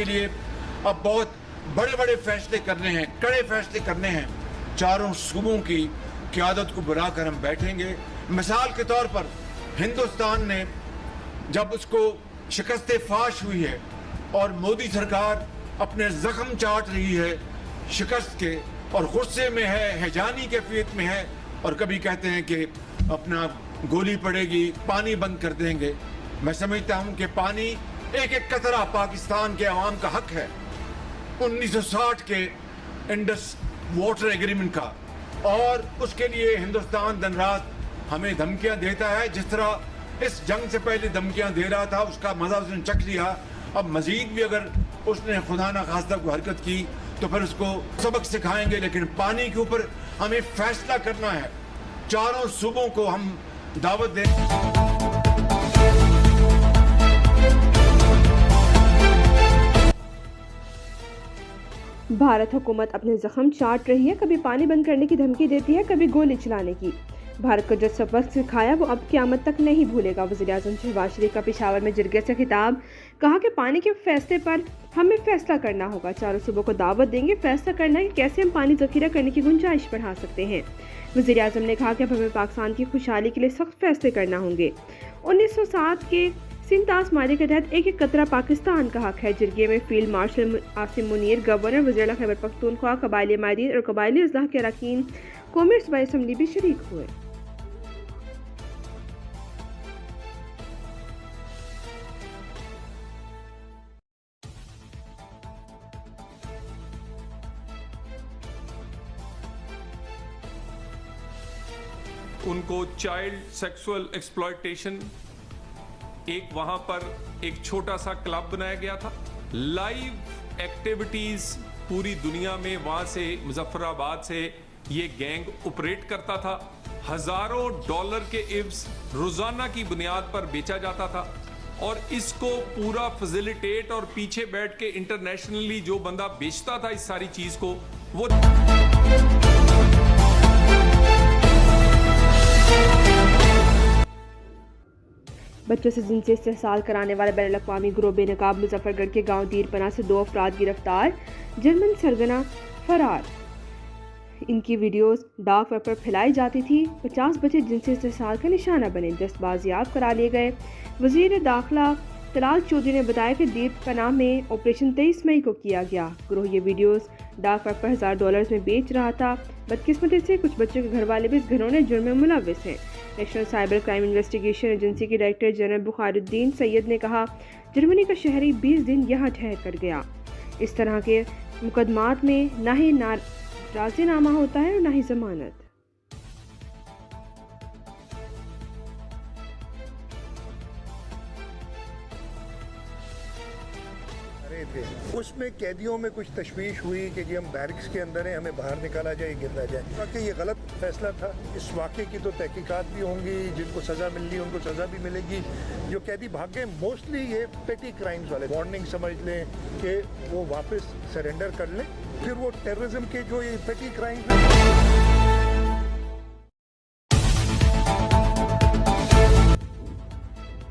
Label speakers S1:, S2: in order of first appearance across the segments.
S1: के लिए अब बहुत बड़े बड़े फैसले करने हैं, कड़े फैसले करने हैं। चारों सूबों की क़यादत को बुलाकर हम बैठेंगे। मिसाल के तौर पर हिंदुस्तान ने जब उसको शिकस्त फाश हुई है और मोदी सरकार अपने जख्म चाट रही है शिकस्त के और गुस्से में है, हैजानी कैफियत में है, और कभी कहते हैं कि अपना गोली पड़ेगी, पानी बंद कर देंगे। मैं समझता हूं कि पानी एक एक कतरा पाकिस्तान के अवाम का हक है। 1960 के इंडस वाटर एग्रीमेंट का, और उसके लिए हिंदुस्तान दिन रात हमें धमकियां देता है। जिस तरह इस जंग से पहले धमकियां दे रहा था, उसका मजा उसने चख लिया। अब मजीद भी अगर उसने खुदा ना खास्ता कोई हरकत की तो फिर उसको सबक सिखाएंगे। लेकिन पानी के ऊपर हमें फैसला करना है। चारों सूबों को हम दावत दें।
S2: भारत हुकूमत अपने जख्म चाट रही है, कभी पानी बंद करने की धमकी देती है, कभी गोली चलाने की। भारत को जो सबक सिखाया वो अब क़यामत तक नहीं भूलेगा। वज़ीर-ए-आज़म शहबाज शरीफ का पेशावर में जरगे से खिताब, कहा कि पानी के फैसले पर हमें फैसला करना होगा। चारों सूबों को दावत देंगे, फैसला करना है कि कैसे हम पानी ज़ख़ीरा करने की गुंजाइश बढ़ा सकते हैं। वज़ीर-ए-आज़म ने कहा कि अब हमें पाकिस्तान की खुशहाली के लिए सख्त फैसले करना होंगे। 1907 के सिंतास मारे के तहत एक एक कतरा पाकिस्तान का हक है। जरगे में field marshal Asim Munir, governor वज़ीर खैबर पख्तूनख्वा, कबायली माहिरीन और कबायली अज़लाह के अरकान कौमी सूबाई असम्बली भी शरीक हुए।
S3: उनको चाइल्ड सेक्सुअल एक्सप्लॉयटेशन, एक वहां पर एक छोटा सा क्लब बनाया गया था। लाइव एक्टिविटीज पूरी दुनिया में वहां से मुजफ्फराबाद से ये गैंग ऑपरेट करता था। हजारों डॉलर के इव्स रोजाना की बुनियाद पर बेचा जाता था और इसको पूरा फैसिलिटेट और पीछे बैठ के इंटरनेशनली जो बंदा बेचता था इस सारी चीज को, वो
S2: बच्चों से जिनसी इस्तेहसाल कराने वाले बैनुल अक़वामी गिरोह बेनकाब मुजफ्फरगढ़ के गांव दीरपना से 2 अफराद गिरफ्तार, जर्मन सरगना फरार। इनकी वीडियोस डार्क वेब पर फैलाई जाती थी। 50 बच्चे जिनसी इस्तेहसाल का निशाना बने, दस्त बाजियाब करा लिए गए। वज़ीर दाखिला तलाल चौधरी ने बताया कि दीरपना में ऑपरेशन 23 मई को किया गया। गिरोह ये वीडियोस डार्क वेब पर $1000 में बेच रहा था। बदकिस्मती से कुछ बच्चों के घर वाले भी इस घिनौने जुर्म में मुलव्विस हैं। National cyber crime investigation agency के डायरेक्टर जनरल बुखारुद्दीन सैयद ने कहा, जर्मनी का शहरी 20 दिन यहाँ ठहर कर गया। इस तरह के मुकदमात में ना ही राज़ीनामा होता है और ना ही जमानत।
S4: उसमें कैदियों में कुछ तशवीश हुई कि जी हम बैरिक्स के अंदर हैं, हमें बाहर निकाला जाए, गिरना जाए। बाकी ये गलत फैसला था। इस वाक़े की तो तहकीकात भी होंगी, जिनको सज़ा मिलनी है उनको सज़ा भी मिलेगी। जो कैदी भाग गए मोस्टली ये पेटी क्राइम्स वाले, वार्निंग समझ लें कि वो वापस सरेंडर कर लें। फिर वो टेररिज्म के जो ये पेटी क्राइम्स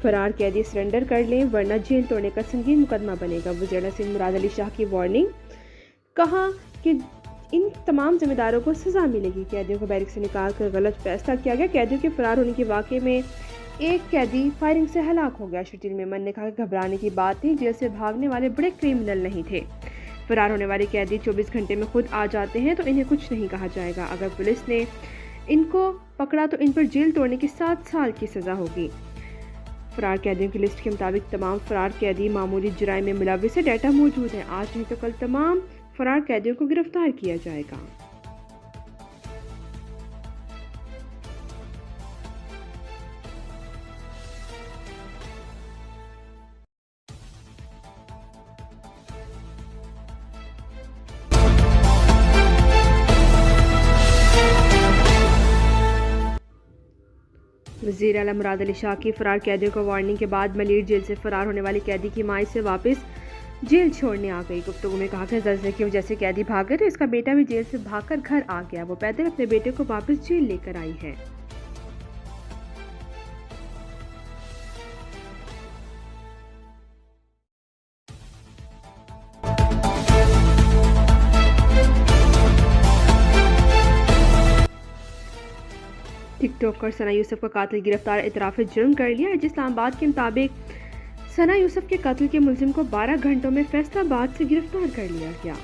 S2: फरार कैदी सरेंडर कर लें वरना जेल तोड़ने का संगीन मुकदमा बनेगा। वज़ीर नसीम मुराद अली शाह की वार्निंग, कहा कि इन तमाम जिम्मेदारों को सज़ा मिलेगी। कैदियों को बैरिक से निकाल कर गलत फैसला किया गया। कैदियों के फरार होने के वाक़े में एक कैदी फायरिंग से हलाक हो गया। शर्जील मेमन ने कहा कि घबराने की बात थी, जेल से भागने वाले बड़े क्रिमिनल नहीं थे। फरार होने वाले कैदी 24 घंटे में खुद आ जाते हैं तो इन्हें कुछ नहीं कहा जाएगा। अगर पुलिस ने इनको पकड़ा तो इन पर जेल तोड़ने की 7 साल की सज़ा होगी। फरार कैदियों की लिस्ट के मुताबिक तमाम फरार कैदी मामूली जुराइम में मुलव्विस है। डाटा मौजूद है। आज नहीं तो कल तमाम फरार कैदियों को गिरफ्तार किया जाएगा। वज़ीर आला मुराद अली शाह की फरार कैदियों को वार्निंग के बाद मलीर जेल से फरार होने वाली कैदी की माई से वापस जेल छोड़ने आ गई। गुफ्तगू में कहा कि ज़लज़ले की वजह से कैदी भाग गए तो इसका बेटा भी जेल से भागकर घर आ गया। वो पैदल अपने बेटे को वापस जेल लेकर आई है। टोकर सना यूसुफ का कातिल गिरफ्तार, इतराफ जुर्म कर लिया। इस्लामाबाद के मुताबिक सना यूसुफ के कत्ल के मुलजिम को 12 घंटों में फैसलाबाद से गिरफ्तार कर लिया गया।